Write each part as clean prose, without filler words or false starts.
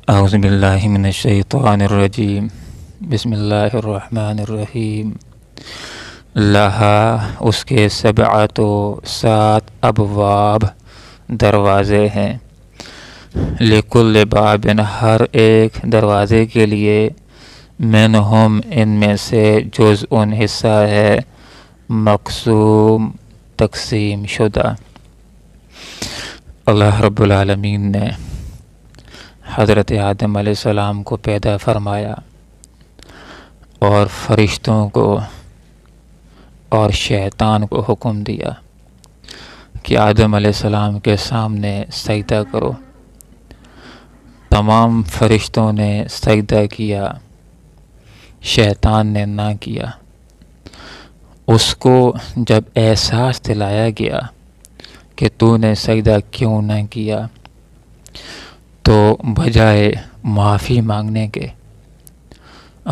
اعوذ باللہ من الشیطان الرجیم بسم اللہ الرحمن الرحیم لہا اس کے سبعۃ سات ابواب دروازے ہیں، لکل باب ہر ایک دروازے کے لیے، منہم ان میں سے جزء حصہ ہے، مقسوم تقسیم شدہ۔ اللہ رب العالمین نے حضرت آدم علیہ السلام کو پیدا فرمایا اور فرشتوں کو اور شیطان کو حکم دیا کہ آدم علیہ السلام کے سامنے سجدہ کرو۔ تمام فرشتوں نے سجدہ کیا، شیطان نے نہ کیا۔ اس کو جب احساس دلایا گیا کہ تو نے سجدہ کیوں نہ کیا، تو بجائے معافی مانگنے کے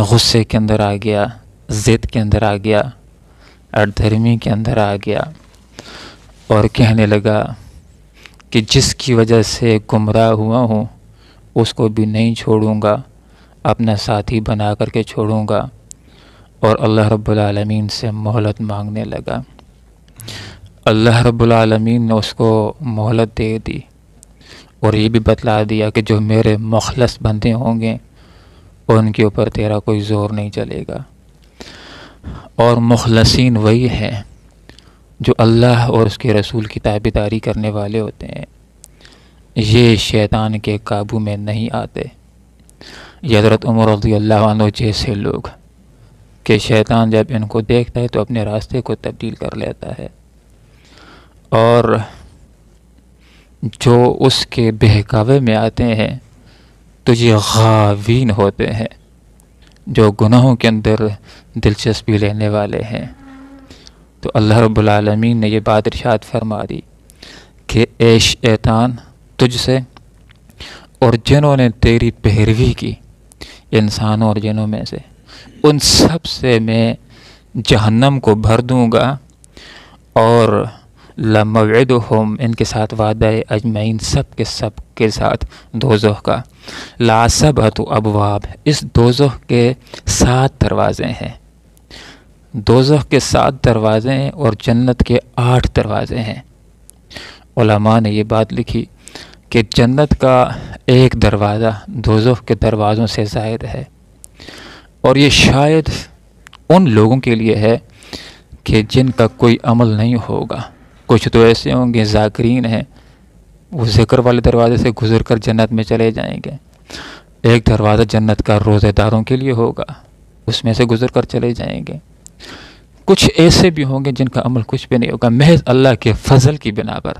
غصے کے اندر آ گیا، ضد کے اندر آ گیا، اڑدھرمی کے اندر آ گیا اور کہنے لگا کہ جس کی وجہ سے گمراہ ہوا ہوں اس کو بھی نہیں چھوڑوں گا، اپنا ساتھی بنا کر کے چھوڑوں گا، اور اللہ رب العالمین سے مہلت مانگنے لگا۔ اللہ رب العالمین نے اس کو مہلت دے دی اور یہ بھی بتلا دیا کہ جو میرے مخلص بندے ہوں گے ان کے اوپر تیرا کوئی زور نہیں چلے گا، اور مخلصین وہی ہیں جو اللہ اور اس کے رسول کی تابعداری کرنے والے ہوتے ہیں، یہ شیطان کے قابو میں نہیں آتے۔ یہ حضرت عمر رضی اللہ عنہ جیسے لوگ کہ شیطان جب ان کو دیکھتا ہے تو اپنے راستے کو تبدیل کر لیتا ہے، اور جو اس کے بہکاوے میں آتے ہیں تو یہ غاوین ہوتے ہیں، جو گناہوں کے اندر دلچسپی لینے والے ہیں۔ تو اللہ رب العالمین نے یہ بات ارشاد فرما دی کہ اے شیطان، تجھ سے اور جنہوں نے تیری پیروی کی، انسانوں اور جنوں میں سے، ان سب سے میں جہنم کو بھر دوں گا، اور لموعدہم ان کے ساتھ وعدہ اجمعین سب کے ساتھ دوزخ کا، لا سبعۃ ابواب اس دوزخ کے 7 دروازے ہیں، دوزخ کے 7 دروازے ہیں اور جنت کے 8 دروازے ہیں۔ علماء نے یہ بات لکھی کہ جنت کا ایک دروازہ دوزخ کے دروازوں سے زائد ہے، اور یہ شاید ان لوگوں کے لیے ہے کہ جن کا کوئی عمل نہیں ہوگا۔ کچھ تو ایسے ہوں گے ذاکرین ہیں، وہ ذکر والے دروازے سے گزر کر جنت میں چلے جائیں گے۔ ایک دروازہ جنت کا روزہ داروں کے لیے ہوگا، اس میں سے گزر کر چلے جائیں گے۔ کچھ ایسے بھی ہوں گے جن کا عمل کچھ بھی نہیں ہوگا، محض اللہ کے فضل کی بنا پر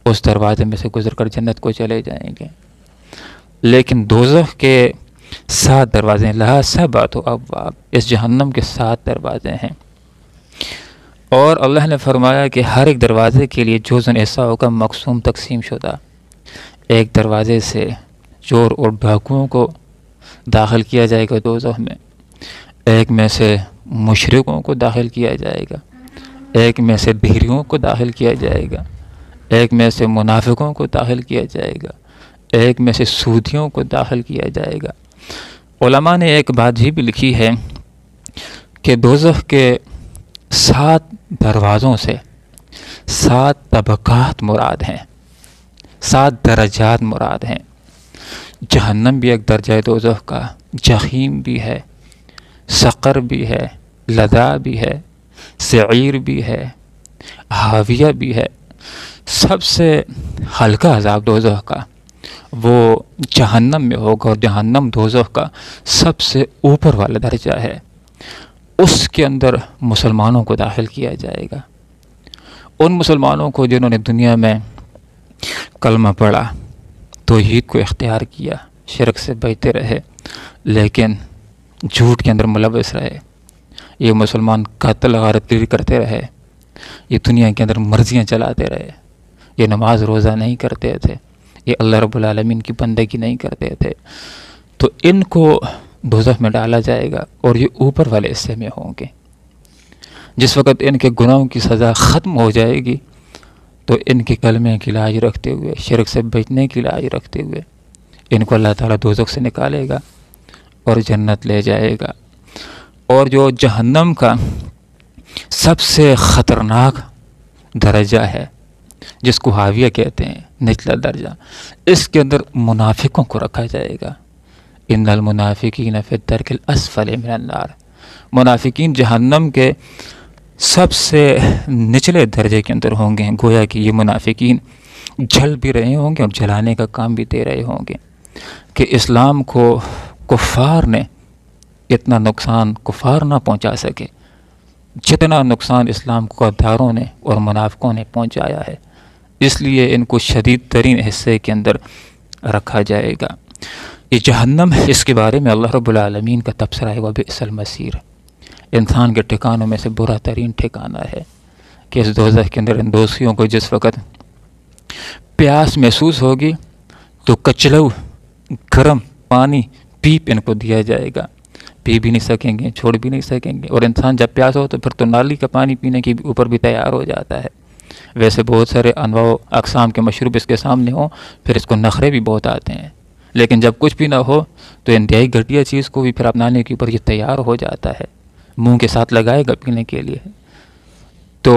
اس دروازے میں سے گزر کر جنت کو چلے جائیں گے۔ لیکن دوزخ کے 7 دروازے ہیں، لہا سبعۃ ابواب اس جہنم کے 7 دروازے ہیں، اور اللہ نے فرمایا کہ ہر ایک دروازے کے لیے جزء ایسا ہوگا مقسوم تقسیم شدہ۔ ایک دروازے سے چور اور ڈاکوؤں کو داخل کیا جائے گا دوزخ میں، ایک میں سے مشرکوں کو داخل کیا جائے گا، ایک میں سے بحریوں کو داخل کیا جائے گا، ایک میں سے منافقوں کو داخل کیا جائے گا، ایک میں سے سودیوں کو داخل کیا جائے گا۔ علماء نے ایک بات یہ بھی لکھی ہے کہ دوزخ کے 7 دروازوں سے 7 طبقات مراد ہیں، 7 درجات مراد ہیں۔ جہنم بھی ایک درجہ ہے دوزخ کا، جحیم بھی ہے، سقر بھی ہے، لظا بھی ہے، سعیر بھی ہے، حاویہ بھی ہے۔ سب سے ہلکا عذاب دوزخ کا وہ جہنم میں ہوگا، اور جہنم دوزخ کا سب سے اوپر والا درجہ ہے، اس کے اندر مسلمانوں کو داخل کیا جائے گا۔ ان مسلمانوں کو جنہوں نے دنیا میں کلمہ پڑھا، توحید کو اختیار کیا، شرک سے بچتے رہے، لیکن جھوٹ کے اندر ملوث رہے، یہ مسلمان قتل غارت گری کرتے رہے، یہ دنیا کے اندر مرضیاں چلاتے رہے، یہ نماز روزہ نہیں کرتے تھے، یہ اللہ رب العالمین کی بندگی نہیں کرتے تھے، تو ان کو دوزخ میں ڈالا جائے گا، اور یہ اوپر والے حصے میں ہوں گے۔ جس وقت ان کے گناہوں کی سزا ختم ہو جائے گی تو ان کے کلمے کی لاج رکھتے ہوئے، شرک سے بچنے کی لاج رکھتے ہوئے ان کو اللہ تعالیٰ دوزخ سے نکالے گا اور جنت لے جائے گا۔ اور جو جہنم کا سب سے خطرناک درجہ ہے، جس کو حاویہ کہتے ہیں، نچلا درجہ، اس کے اندر منافقوں کو رکھا جائے گا۔ ان المنافقین فی الدرک الاسفل من النار، منافقین جہنم کے سب سے نچلے درجے کے اندر ہوں گے۔ گویا کہ یہ منافقین جل بھی رہے ہوں گے اور جلانے کا کام بھی دے رہے ہوں گے کہ اسلام کو کفار نے اتنا نقصان کفار نہ پہنچا سکے جتنا نقصان اسلام کو غداروں نے اور منافقوں نے پہنچایا ہے، اس لیے ان کو شدید ترین حصے کے اندر رکھا جائے گا۔ یہ جہنم، اس کے بارے میں اللہ رب العالمین کا تبصرہ ہے، وَبِئْسَ الْمَصِيرُ، انسان کے ٹھکانوں میں سے برا ترین ٹھکانہ ہے کہ اس دوزخ کے اندر ان دوزخیوں کو جس وقت پیاس محسوس ہوگی تو کچلو گرم پانی پیپ ان کو دیا جائے گا، پی بھی نہیں سکیں گے، چھوڑ بھی نہیں سکیں گے، اور انسان جب پیاس ہو تو پھر تو نالی کا پانی پینے کے اوپر بھی تیار ہو جاتا ہے۔ ویسے بہت سارے انواع و اقسام کے مشروب اس کے سامنے ہوں پھر اس کو نخرے بھی بہت آتے ہیں، لیکن جب کچھ بھی نہ ہو تو انتہائی گھٹیا چیز کو بھی پھر اپنانے کے اوپر یہ تیار ہو جاتا ہے، منہ کے ساتھ لگائے گا پینے کے لیے۔ تو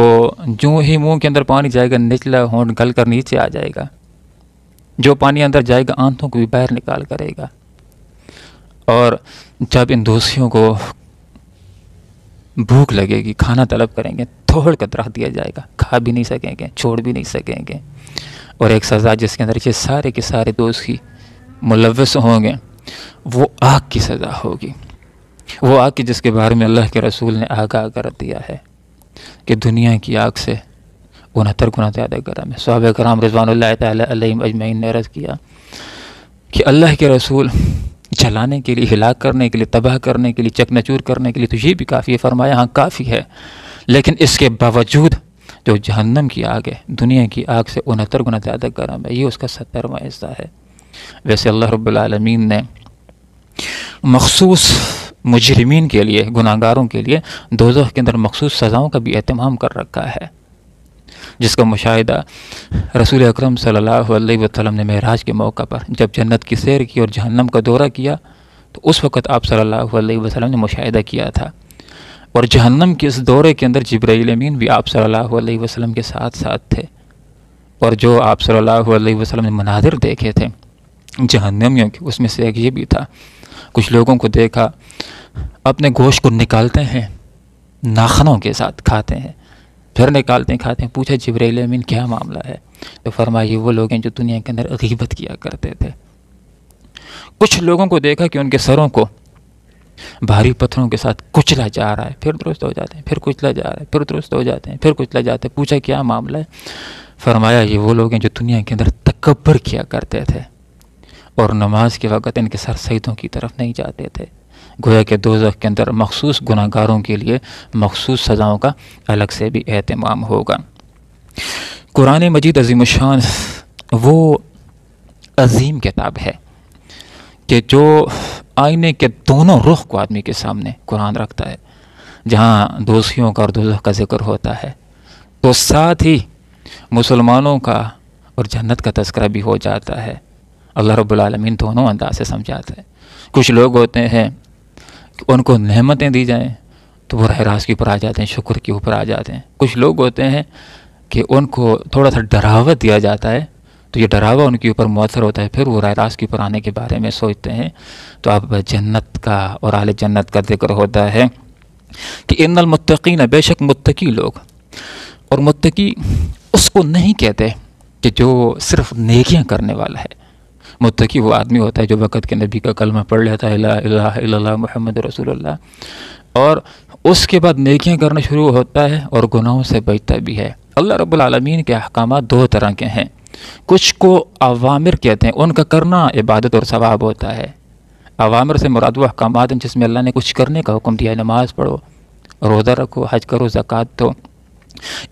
جو ہی منہ کے اندر پانی جائے گا نچلا ہونٹ گل کر نیچے آ جائے گا، جو پانی اندر جائے گا آنتوں کو بھی باہر نکال کرے گا۔ اور جب ان دوستیوں کو بھوک لگے گی، کھانا طلب کریں گے، تھوڑ کر رکھ دیا جائے گا، کھا بھی نہیں سکیں گے، چھوڑ بھی نہیں سکیں گے۔ اور ایک سزا جس کے اندر یہ سارے کے سارے دوست ہی ملوث ہوں گے، وہ آگ کی سزا ہوگی، وہ آگ کی جس کے بارے میں اللہ کے رسول نے آگاہ کر دیا ہے کہ دنیا کی آگ سے 69 گنا زیادہ گرم ہے۔ صحابہ کرام رضوان اللہ تعالی علیہم اجمعین نے عرض کیا کہ اللہ کے رسول، جلانے کے لیے، ہلاک کرنے کے لیے، تباہ کرنے کے لیے، چکناچور کرنے کے لیے تو یہ بھی کافی ہے۔ فرمایا ہاں کافی ہے، لیکن اس کے باوجود جو جہنم کی آگ ہے دنیا کی آگ سے 69 گنا زیادہ گرم ہے، یہ اس کا 70واں حصہ ہے۔ ویسے اللہ رب العالمین نے مخصوص مجرمین کے لیے، گناہگاروں کے لیے دوزخ کے اندر مخصوص سزاؤں کا بھی اہتمام کر رکھا ہے، جس کا مشاہدہ رسول اکرم صلی اللہ علیہ وسلم نے معراج کے موقع پر جب جنت کی سیر کی اور جہنم کا دورہ کیا تو اس وقت آپ صلی اللہ علیہ وسلم نے مشاہدہ کیا تھا۔ اور جہنم کے اس دورے کے اندر جبرائیل امین بھی آپ صلی اللہ علیہ وسلم کے ساتھ ساتھ تھے، اور جو آپ صلی اللہ علیہ وسلم نے مناظر دیکھے تھے جہنمیوں کے، اس میں سے ایک یہ بھی تھا، کچھ لوگوں کو دیکھا اپنے گوشت کو نکالتے ہیں، ناخنوں کے ساتھ کھاتے ہیں، پھر نکالتے ہیں کھاتے ہیں۔ پوچھا جبرائیل امین کیا معاملہ ہے؟ تو فرمایا یہ وہ لوگ ہیں جو دنیا کے اندر غیبت کیا کرتے تھے۔ کچھ لوگوں کو دیکھا کہ ان کے سروں کو بھاری پتھروں کے ساتھ کچلا جا رہا ہے، پھر درست ہو جاتے ہیں، پھر کچلا جا رہا ہے، پھر درست ہو جاتے ہیں، پھر کچلا جاتے ہیں۔ پوچھا کیا معاملہ ہے؟ فرمایا یہ وہ لوگ ہیں جو دنیا کے اندر تکبر کیا کرتے تھے اور نماز کے وقت ان کے سر سجدوں کی طرف نہیں جاتے تھے۔ گویا کہ دوزخ کے اندر مخصوص گناہگاروں کے لیے مخصوص سزاؤں کا الگ سے بھی اہتمام ہوگا۔ قرآن مجید عظیم الشان وہ عظیم کتاب ہے کہ جو آئینے کے دونوں رخ کو آدمی کے سامنے قرآن رکھتا ہے۔ جہاں دوزخیوں کا اور دوزخ کا ذکر ہوتا ہے تو ساتھ ہی مسلمانوں کا اور جنت کا تذکرہ بھی ہو جاتا ہے۔ اللہ رب العالمین دونوں انداز سے سمجھاتا ہے۔ کچھ لوگ ہوتے ہیں کہ ان کو نعمتیں دی جائیں تو وہ راہ راست کے اوپر آ جاتے ہیں، شکر کے اوپر آ جاتے ہیں۔ کچھ لوگ ہوتے ہیں کہ ان کو تھوڑا سا ڈراوا دیا جاتا ہے تو یہ ڈراوا ان کے اوپر مؤثر ہوتا ہے، پھر وہ راہ راست کے اوپر آنے کے بارے میں سوچتے ہیں۔ تو اب جنت کا اور اہل جنت کا ذکر ہوتا ہے کہ ان المتقین، بے شک متقی لوگ، اور متقی اس کو نہیں کہتے کہ جو صرف نیکیاں کرنے والا ہے۔ متقی وہ آدمی ہوتا ہے جو وقت کے نبی کا کلمہ پڑھ لیتا ہے، لا الہ الا اللہ محمد رسول اللہ، اور اس کے بعد نیکیاں کرنا شروع ہوتا ہے اور گناہوں سے بچتا بھی ہے۔ اللہ رب العالمین کے احکامات دو طرح کے ہیں، کچھ کو اوامر کہتے ہیں، ان کا کرنا عبادت اور ثواب ہوتا ہے۔ اوامر سے مراد وہ احکامات ہیں جس میں اللہ نے کچھ کرنے کا حکم دیا ہے، نماز پڑھو، روزہ رکھو، حج کرو، زکوٰۃ دو،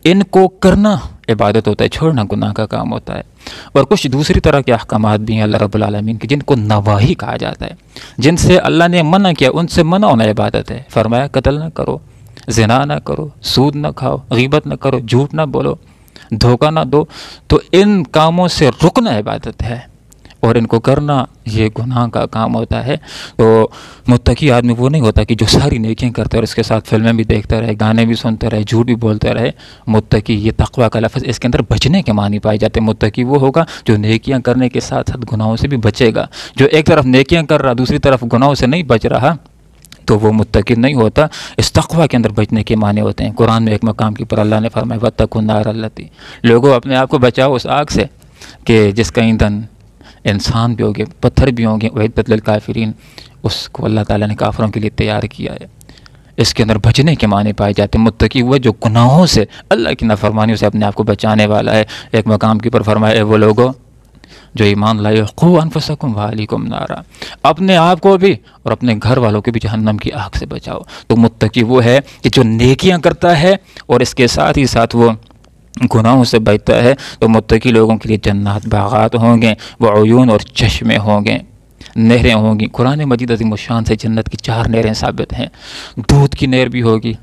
ان کو کرنا عبادت ہوتا ہے، چھوڑنا گناہ کا کام ہوتا ہے۔ اور کچھ دوسری طرح کے احکامات بھی ہیں اللہ رب العالمین کے، جن کو نواہی کہا جاتا ہے، جن سے اللہ نے منع کیا، ان سے منع ہونا عبادت ہے۔ فرمایا قتل نہ کرو، زنا نہ کرو، سود نہ کھاؤ، غیبت نہ کرو، جھوٹ نہ بولو، دھوکہ نہ دو، تو ان کاموں سے رکنا عبادت ہے۔ اور ان کو کرنا یہ گناہ کا کام ہوتا ہے۔ تو متقی آدمی وہ نہیں ہوتا کہ جو ساری نیکیاں کرتا ہے اور اس کے ساتھ فلمیں بھی دیکھتا رہے، گانے بھی سنتا رہے، جھوٹ بھی بولتا رہے۔ متقی، یہ تقویٰ کا لفظ اس کے اندر بچنے کے معنی پائے جاتے ہیں۔ متقی وہ ہوگا جو نیکیاں کرنے کے ساتھ ساتھ گناہوں سے بھی بچے گا۔ جو ایک طرف نیکیاں کر رہا دوسری طرف گناہوں سے نہیں بچ رہا تو وہ متقی نہیں ہوتا۔ اس تقویٰ کے اندر بچنے کے معنی ہوتے ہیں۔ قرآن میں ایک مقام کے پر اللہ نے فرمایا وَاتَّقُوا النَّارَ الَّتِي، لوگوں اپنے آپ کو بچاؤ اس آگ سے کہ جس کا ایندھن انسان بھی ہوگے، پتھر بھی ہوں گے، اعدت للکافرین، اس کو اللہ تعالیٰ نے کافروں کے لیے تیار کیا ہے۔ اس کے اندر بچنے کے معنی پائے جاتے ہیں۔ متقی وہ جو گناہوں سے، اللہ کی نافرمانیوں سے اپنے آپ کو بچانے والا ہے۔ ایک مقام کے پر فرمایا اے وہ لوگوں جو ایمان لائے قوا انفسکم واہلیکم نارا، اپنے آپ کو بھی اور اپنے گھر والوں کو بھی جہنم کی آگ سے بچاؤ۔ تو متقی وہ ہے کہ جو نیکیاں کرتا ہے اور اس کے ساتھ ہی ساتھ وہ گناہوں سے بچتا ہے۔ تو متقی لوگوں کے لیے جنات باغات ہوں گے، وہ عیون اور چشمے ہوں گے، نہریں ہوں گی۔ قرآن مجید عظیم الشان سے جنت کی 4 نہریں ثابت ہیں۔ دودھ کی نہر بھی ہوگی،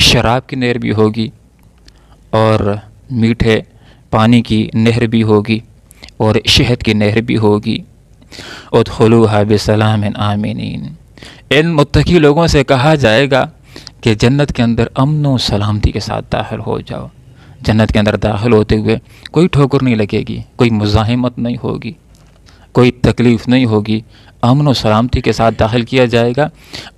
شراب کی نہر بھی ہوگی، اور میٹھے پانی کی نہر بھی ہوگی، اور شہد کی نہر بھی ہوگی۔ ادخلوها بسلام آمنین، ان متقی لوگوں سے کہا جائے گا کہ جنت کے اندر امن و سلامتی کے ساتھ داخل ہو جاؤ۔ جنت کے اندر داخل ہوتے ہوئے کوئی ٹھوکر نہیں لگے گی، کوئی مزاحمت نہیں ہوگی، کوئی تکلیف نہیں ہوگی، امن و سلامتی کے ساتھ داخل کیا جائے گا۔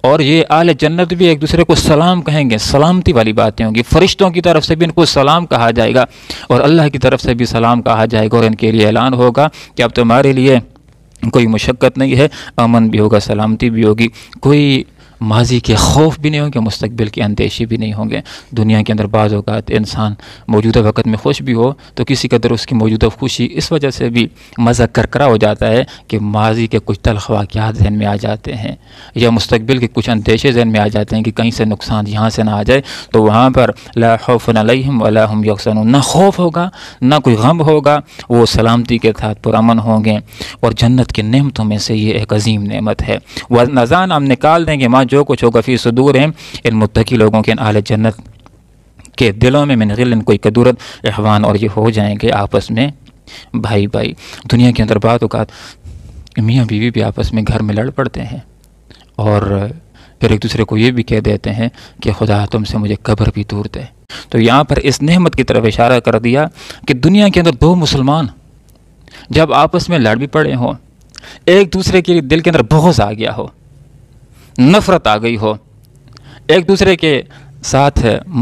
اور یہ اہل جنت بھی ایک دوسرے کو سلام کہیں گے، سلامتی والی باتیں ہوں گی۔ فرشتوں کی طرف سے بھی ان کو سلام کہا جائے گا اور اللہ کی طرف سے بھی سلام کہا جائے گا، اور ان کے لیے اعلان ہوگا کہ اب تمہارے لیے کوئی مشقت نہیں ہے، امن بھی ہوگا، سلامتی بھی ہوگی، کوئی ماضی کے خوف بھی نہیں ہوں گے، مستقبل کے اندیشے بھی نہیں ہوں گے۔ دنیا کے اندر بعض اوقات انسان موجودہ وقت میں خوش بھی ہو تو کسی قدر اس کی موجودہ خوشی اس وجہ سے بھی مزہ کرکرا ہو جاتا ہے کہ ماضی کے کچھ تلخ واقعات ذہن میں آ جاتے ہیں، یا مستقبل کے کچھ اندیشے ذہن میں آ جاتے ہیں کہ کہیں سے نقصان یہاں سے نہ آ جائے۔ تو وہاں پر لا خوف علیہم ولا ہم یحزنون، نہ خوف ہوگا نہ کوئی غم ہوگا، وہ سلامتی کے ساتھ پرامن ہوں گے۔ اور جنت کی نعمتوں میں سے یہ ایک عظیم نعمت ہے۔ وَنَزَعْنَا، ہم نکال دیں گے ماں جو کچھ ہوگا فی صدورہم، ان متقی لوگوں کے، ان اہل جنت کے دلوں میں، من غل، کوئی کدورت، اخوان، اور یہ ہو جائیں گے آپس میں بھائی بھائی۔ دنیا کے اندر بعض اوقات میاں بیوی بھی آپس میں گھر میں لڑ پڑتے ہیں اور پھر ایک دوسرے کو یہ بھی کہہ دیتے ہیں کہ خدا تم سے مجھے قبر بھی دور دے۔ تو یہاں پر اس نعمت کی طرف اشارہ کر دیا کہ دنیا کے اندر 2 مسلمان جب آپس میں لڑ بھی پڑے ہوں، ایک دوسرے کے دل کے اندر بغض آ گیا ہو، نفرت آ گئی ہو، ایک دوسرے کے ساتھ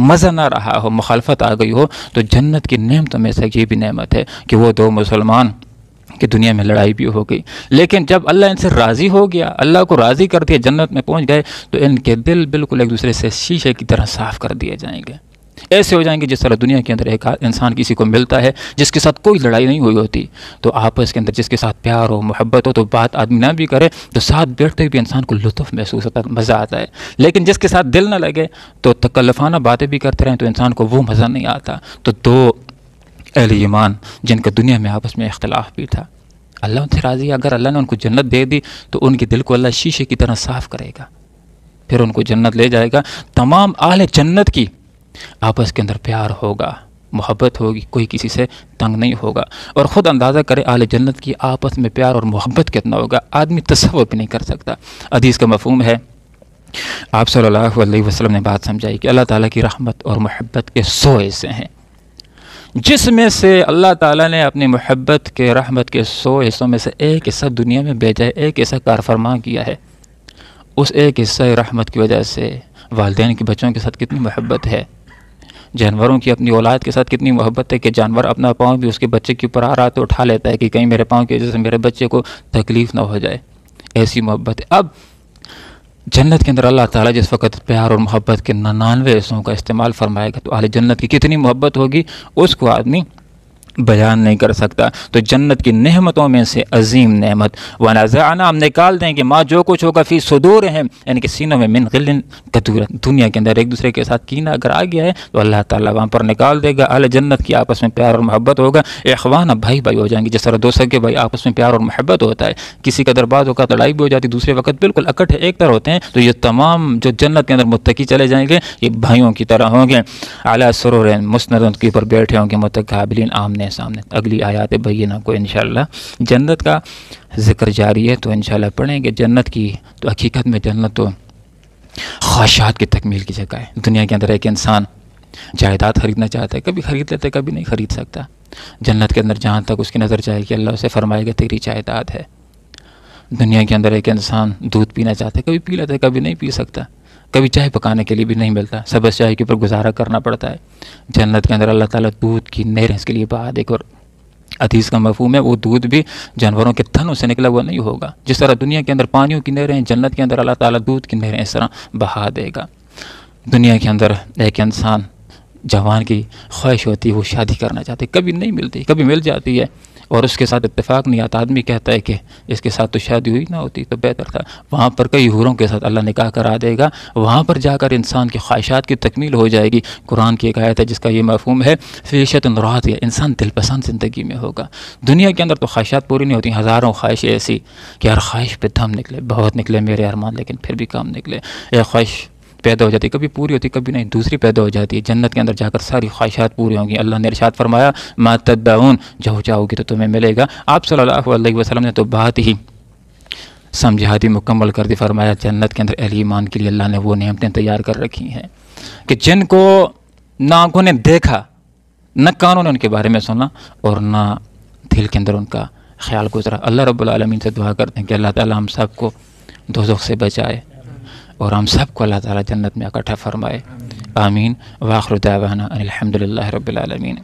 مزہ نہ رہا ہو، مخالفت آ گئی ہو، تو جنت کی نعمتوں میں سے یہ بھی نعمت ہے کہ وہ 2 مسلمان کہ دنیا میں لڑائی بھی ہو گئی، لیکن جب اللہ ان سے راضی ہو گیا، اللہ کو راضی کر دیا، جنت میں پہنچ گئے، تو ان کے دل بالکل ایک دوسرے سے شیشے کی طرح صاف کر دیے جائیں گے۔ ایسے ہو جائیں گے جس طرح دنیا کے اندر ایک انسان کسی کو ملتا ہے جس کے ساتھ کوئی لڑائی نہیں ہوئی ہوتی، تو آپس کے اندر جس کے ساتھ پیار ہو، محبت ہو، تو بات آدمی نہ بھی کرے تو ساتھ بیٹھتے بھی انسان کو لطف محسوس ہوتا ہے، مزہ آتا ہے۔ لیکن جس کے ساتھ دل نہ لگے تو تکلفانہ باتیں بھی کرتے رہیں تو انسان کو وہ مزہ نہیں آتا۔ تو 2 اہل ایمان جن کا دنیا میں آپس میں اختلاف بھی تھا، اللہ ان سے راضی ہے۔ اگر اللہ نے ان کو جنت دے دی تو ان کے دل کو اللہ شیشے کی طرح صاف کرے گا، پھر ان کو جنت لے جائے گا۔ تمام اہل جنت کی آپس کے اندر پیار ہوگا، محبت ہوگی، کوئی کسی سے تنگ نہیں ہوگا۔ اور خود اندازہ کرے اہل جنت کی آپس میں پیار اور محبت کتنا ہوگا، آدمی تصور بھی نہیں کر سکتا۔ حدیث کا مفہوم ہے، آپ صلی اللہ علیہ وسلم نے بات سمجھائی کہ اللہ تعالیٰ کی رحمت اور محبت کے 100 حصے ہیں، جس میں سے اللہ تعالیٰ نے اپنی محبت کے، رحمت کے 100 حصوں میں سے ایک حصہ دنیا میں بھیجا ہے، ایک حصہ کار فرما کیا ہے۔ اس ایک حصہ رحمت کی وجہ سے والدین کے بچوں کے ساتھ کتنی محبت ہے، جانوروں کی اپنی اولاد کے ساتھ کتنی محبت ہے کہ جانور اپنا پاؤں بھی اس کے بچے کے اوپر آ رہا تو اٹھا لیتا ہے کہ کہیں میرے پاؤں کی وجہ سے میرے بچے کو تکلیف نہ ہو جائے، ایسی محبت ہے۔ اب جنت کے اندر اللہ تعالیٰ جس وقت پیار اور محبت کے 99 حصوں کا استعمال فرمائے گا تو اہل جنت کی کتنی محبت ہوگی اس کو آدمی بیان نہیں کر سکتا۔ تو جنت کی نعمتوں میں سے عظیم نعمت وَنَزَعْنَا، ہم نکال دیں گے ماں جو کچھ ہوگا فی صدورہم، ان کے سینوں میں، من غل، کدورت، دنیا کے اندر ایک دوسرے کے ساتھ کینہ اگر آ گیا ہے تو اللہ تعالیٰ وہاں پر نکال دے گا۔ اہل جنت کی آپس میں پیار اور محبت ہوگا، اخوان، بھائی بھائی ہو جائیں گے، جس طرح 2 سگے بھائی آپس میں پیار اور محبت ہوتا ہے، کسی قدر بعض اوقات لڑائی بھی ہو جاتی، دوسرے وقت بالکل اکٹھے ایک طرح ہوتے ہیں۔ تو یہ تمام جو جنت کے اندر متقی چلے جائیں گے یہ بھائیوں کی طرح ہوں گے، اعلیٰ سرور مسندوں کے اوپر بیٹھے ہوں گے، متقابلین آمنے آمنے سامنے. اگلی آیات بینہ کو انشاءاللہ جنت کا ذکر جاری ہے تو انشاءاللہ پڑھیں گے. جنت کی تو حقیقت میں جنت تو خواہشات کی تکمیل کی جگہ ہے. دنیا کے اندر ایک انسان جائیداد خریدنا چاہتا ہے, کبھی خرید لیتا ہے, کبھی نہیں خرید سکتا. جنت کے اندر جہاں تک اس کی نظر جائے گی اللہ اسے فرمائے گا تیری جائیداد ہے. دنیا کے اندر ایک انسان دودھ پینا چاہتا ہے, کبھی پی لیتا ہے, کبھی نہیں پی سکتا. کبھی چائے پکانے کے لیے بھی نہیں ملتا, سبز چائے کے اوپر گزارا کرنا پڑتا ہے. جنت کے اندر اللہ تعالیٰ دودھ کی نہریں اس کے لیے بہا دے. اور حدیث کا مفہوم ہے وہ دودھ بھی جانوروں کے تھنوں سے نکلا ہوا نہیں ہوگا. جس طرح دنیا کے اندر پانیوں کی نہریں, جنت کے اندر اللہ تعالیٰ دودھ کی نہریں اس طرح بہا دے گا. دنیا کے اندر ایک انسان جوان کی خواہش ہوتی ہے, وہ شادی کرنا چاہتے, کبھی نہیں ملتی, کبھی مل جاتی ہے اور اس کے ساتھ اتفاق نہیں آتا. آدمی کہتا ہے کہ اس کے ساتھ تو شادی ہوئی نہ ہوتی تو بہتر تھا. وہاں پر کئی حوروں کے ساتھ اللہ نکاح کرا دے گا. وہاں پر جا کر انسان کی خواہشات کی تکمیل ہو جائے گی. قرآن کی ایک آیت ہے جس کا یہ مفہوم ہے فیشت راضیہ, انسان دل پسند زندگی میں ہوگا. دنیا کے اندر تو خواہشات پوری نہیں ہوتی, ہزاروں خواہشیں ایسی کہ ہر خواہش پہ دم نکلے, بہت نکلے میرے ارمان لیکن پھر بھی کام نکلے. ایک خواہش پیدا ہو جاتی ہے, کبھی پوری ہوتی, کبھی نہیں, دوسری پیدا ہو جاتی ہے. جنت کے اندر جا کر ساری خواہشات پوری ہوں گی. اللہ نے ارشاد فرمایا ما تدعون, جو چاہو گی تو تمہیں ملے گا. آپ صلی اللہ علیہ وسلم نے تو بات ہی سمجھا دی, مکمل کر دی. فرمایا جنت کے اندر اہل ایمان کے لیے اللہ نے وہ نعمتیں تیار کر رکھی ہیں کہ جن کو نہ آنکھوں نے دیکھا, نہ کانوں نے ان کے بارے میں سنا, اور نہ دل کے اندر ان کا خیال گزرا. اللہ رب العالمین سے دعا کرتے ہیں کہ اللہ تعالی ہم سب کو دوزخ سے بچائے اور ہم سب کو اللہ تعالیٰ جنت میں اکٹھا فرمائے. آمین. وآخر دعوانا ان الحمدللہ رب العالمین.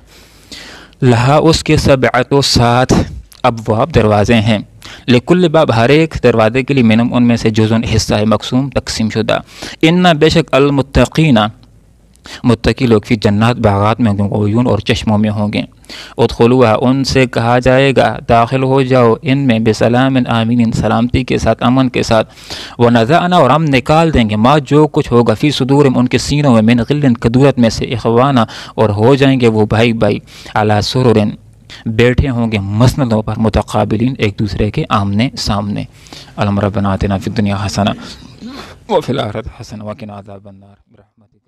لہا, اس کے 7 ابواب, دروازے ہیں. لکل باب, ہر ایک دروازے کے لیے منم, ان میں سے جزء حصہ ہے, مقسوم تقسیم شدہ. ان بے شک المتقین, متقی لوگ فی جنات باغات میں ہوں گے, عیون اور چشموں میں ہوں گے. ادخلوها, ان سے کہا جائے گا داخل ہو جاؤ ان میں, بسلام آمین, سلامتی کے ساتھ, امن کے ساتھ. ونزعنا, اور ہم نکال دیں گے, ما, جو کچھ ہوگا, فی صدورہم, ان کے سینوں میں, من غل, کدورت میں سے, اخوانا, اور ہو جائیں گے وہ بھائی بھائی, علی سرر, بیٹھے ہوں گے مسندوں پر, متقابلین, ایک دوسرے کے آمنے سامنے. اللہم ربنا آتنا فی الدنیا حسنہ وفی الآخرۃ حسنہ وقنا عذاب النار برحمتک.